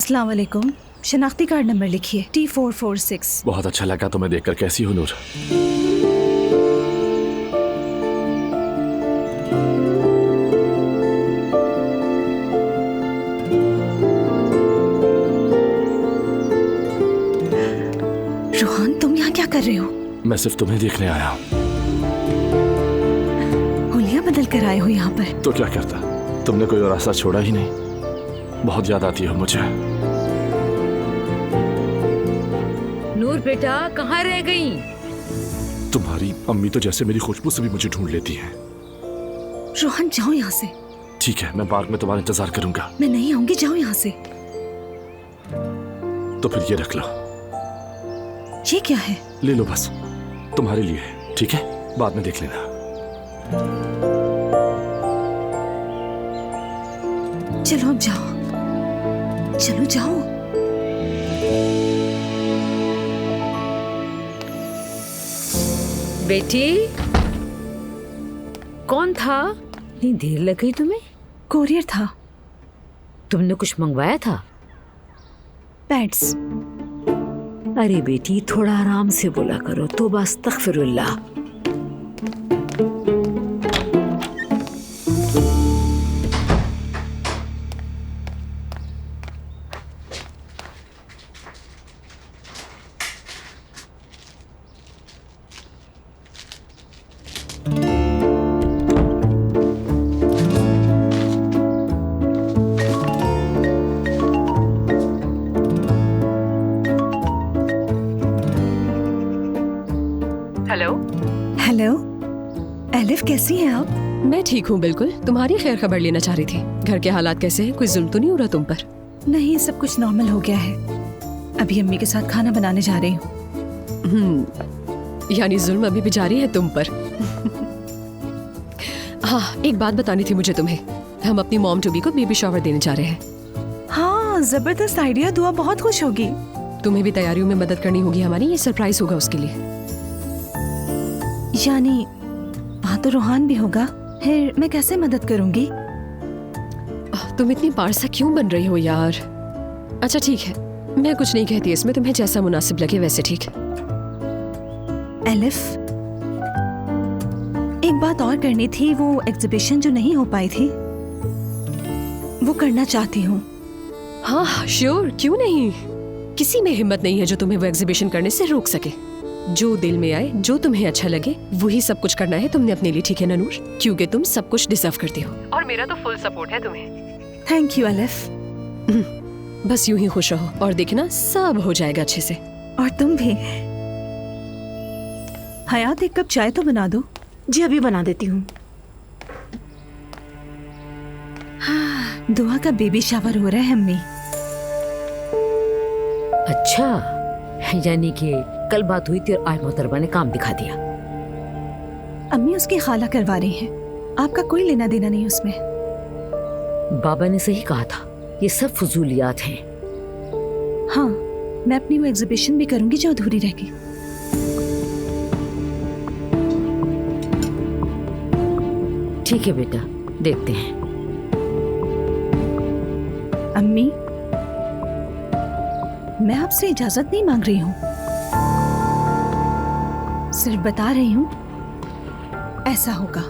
अस्सलाम वालेकुम। शनाख्ती card number लिखिए T446। बहुत अच्छा लगा तुम्हें देखकर। कैसी हो नूर? रोहन, तुम यहाँ क्या कर रहे हो? मैं सिर्फ तुम्हें देखने आया हूँ। होलिया बदल कर आए हो यहाँ पर? तो क्या करता, तुमने कोई और रास्ता छोड़ा ही नहीं। बहुत याद आती हो मुझे। नूर बेटा, कहाँ रह गई? तुम्हारी अम्मी तो जैसे मेरी खुशबू से भी मुझे ढूंढ लेती हैं। रोहन, जाओ यहाँ से। ठीक है, मैं पार्क में तुम्हारा इंतजार करूंगा। मैं नहीं आऊंगी, जाओ यहाँ से। तो फिर ये रख लो। ये क्या है? ले लो, बस तुम्हारे लिए है। ठीक है, बाद में देख लेना। चलो अब जाओ, चलो जाओ। बेटी, कौन था? इतनी देर लग गई तुम्हें? कोरियर था। तुमने कुछ मंगवाया था? पैड्स। अरे बेटी, थोड़ा आराम से बोला करो। तौबा अस्तगफिरुल्लाह। हेलो। हेलो एलिफ, कैसी हैं आप? मैं ठीक हूँ बिल्कुल। तुम्हारी खैर खबर लेना चाह रही थी। घर के हालात कैसे हैं? कोई जुल्म तो नहीं हो रहा तुम पर? नहीं, सब कुछ नॉर्मल हो गया है। अभी अम्मी के साथ खाना बनाने जा रही हूँ। यानी जुल्म अभी भी जारी है तुम पर। हाँ, एक बात बतानी थी मुझे तुम्हें। हम अपनी मॉम टू बी को बेबी शावर देने जा रहे हैं। हाँ, जबरदस्त आइडिया। दुआ बहुत खुश होगी। तुम्हें भी तैयारियों में मदद करनी होगी हमारी। ये सरप्राइज होगा उसके लिए। यानी वहाँ तो रोहान भी होगा, फिर मैं कैसे मदद करूंगी? तुम इतनी पारसा क्यों बन रही हो यार? अच्छा ठीक है, मैं कुछ नहीं कहती इसमें। तुम्हें जैसा मुनासिब लगे वैसे ठीक है। एलिफ, एक बात और करनी थी। वो एग्जीबिशन जो नहीं हो पाई थी, वो करना चाहती हूँ। हाँ श्योर, क्यों नहीं। किसी में हिम्मत नहीं है जो तुम्हें वो एग्जीबिशन करने से रोक सके। जो दिल में आए, जो तुम्हें अच्छा लगे, वही सब कुछ करना है तुमने अपने लिए। ठीक है ना नूर? क्योंकि तुम सब कुछ डिजर्व करती हो और मेरा तो फुल सपोर्ट है तुम्हें। Thank you elif. बस यूं ही खुश रहो और देखना सब हो जाएगा अच्छे से। और तुम भी। हयात, एक कप चाय तो बना दो। जी अभी बना देती हूँ। हाँ, दुआ का बेबी शावर हो रहा है अम्मी। अच्छा, यानी कि कल बात हुई थी और आज मोहतरमा ने काम दिखा दिया। अम्मी उसकी खाला करवा रही हैं। आपका कोई लेना देना नहीं उसमें। बाबा ने सही कहा था, ये सब फजूलियात हैं। हाँ, मैं अपनी वो एग्जीबिशन भी करूंगी जो अधूरी रह गई। ठीक है बेटा, देखते हैं। अम्मी, मैं आपसे इजाजत नहीं मांग रही हूँ, सिर्फ बता रही हूँ ऐसा होगा।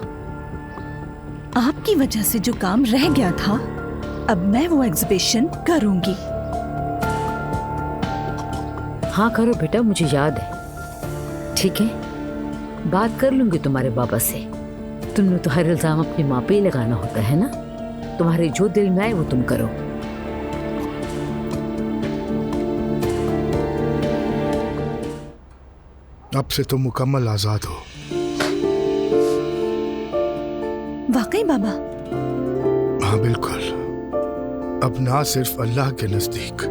आपकी वजह से जो काम रह गया था, अब मैं वो एग्जीबिशन करूंगी। हाँ करो बेटा, मुझे याद है। ठीक है, बात कर लूंगी तुम्हारे बाबा से। तुमने तो हर इल्जाम अपनी माँ पे ही लगाना होता है ना। तुम्हारे जो दिल में आए वो तुम करो। अब से तुम मुकम्मल आजाद हो। वाकई बाबा? हाँ बिल्कुल। अब ना सिर्फ अल्लाह के नजदीक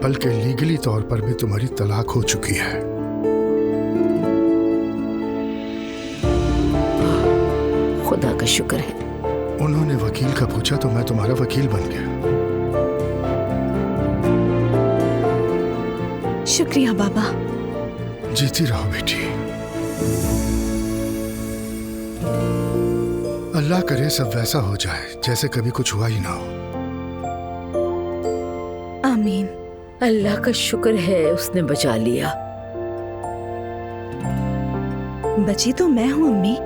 बल्कि लीगली तौर पर भी तुम्हारी तलाक हो चुकी है। खुदा का शुक्र है। उन्होंने वकील का पूछा तो मैं तुम्हारा वकील बन गया। शुक्रिया बाबा। जीती रहो बेटी। अल्लाह करे सब वैसा हो जाए जैसे कभी कुछ हुआ ही ना हो। आमीन। अल्लाह का शुक्र है उसने बचा लिया। बची तो मैं हूँ अम्मी।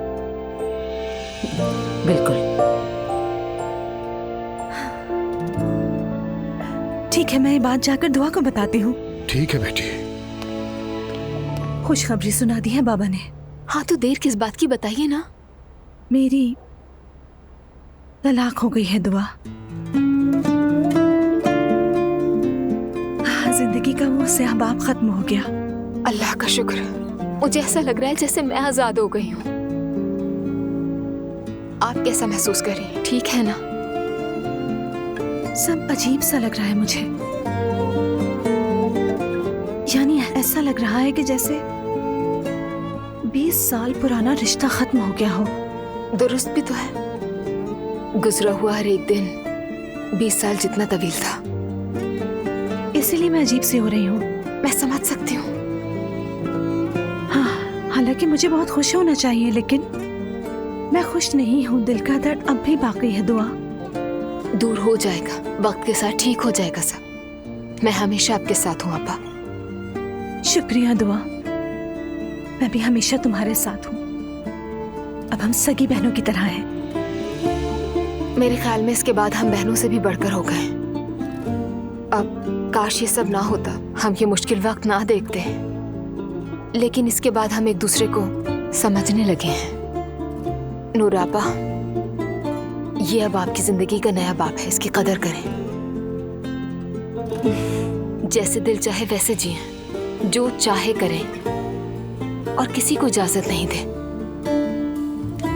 बिल्कुल। ठीक है, मैं ये बात जाकर दुआ को बताती हूँ। ठीक है बेटी। खुशखबरी सुना दी है बाबा ने। हाँ तो देर किस बात की, बताइए ना। मेरी तलाक हो गई है दुआ। जिंदगी का वो स्याह-बाब खत्म हो गया। अल्लाह का शुक्र। मुझे ऐसा लग रहा है जैसे मैं आजाद हो गई हूँ। आप कैसा महसूस कर रही हैं? ठीक है ना? सब अजीब सा लग रहा है मुझे। यानी ऐसा लग रहा है कि जैसे 20 साल पुराना रिश्ता खत्म हो गया हो। दुरुस्त भी तो है। गुजरा हुआ हर एक दिन 20 साल जितना तवील था। इसीलिए मैं अजीब सी हो रही हूँ। मैं समझ सकती हूँ। हाँ, हालांकि मुझे बहुत खुश होना चाहिए, लेकिन मैं खुश नहीं हूँ। दिल का दर्द अब भी बाकी है दुआ। दूर हो जाएगा, वक्त के साथ ठीक हो जाएगा सब। मैं हमेशा आपके साथ हूँ आपा। शुक्रिया दुआ। मैं भी हमेशा तुम्हारे साथ हूँ। अब हम सगी बहनों की तरह हैं। मेरे ख्याल में इसके बाद हम बहनों से भी बढ़कर हो गए। अब काश ये सब ना होता, हम ये मुश्किल वक्त ना देखते। लेकिन इसके बाद हम एक दूसरे को समझने लगे हैं। नूर आपा, ये अब आपकी जिंदगी का नया बाप है, इसकी कदर करें। जैसे दिल चाहे वैसे जिएं, जो चाहे करें, और किसी को इजाजत नहीं दे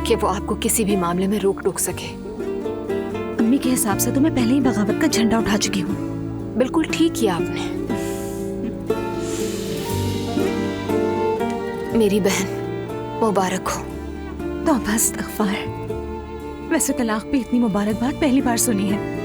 कि वो आपको किसी भी मामले में रोक टोक सके। अम्मी के हिसाब से तो मैं पहले ही बगावत का झंडा उठा चुकी हूँ। बिल्कुल ठीक किया आपने। मेरी बहन मुबारक हो। तौबा इस्तग़फ़ार। वैसे तलाक पे इतनी मुबारकबाद पहली बार सुनी है।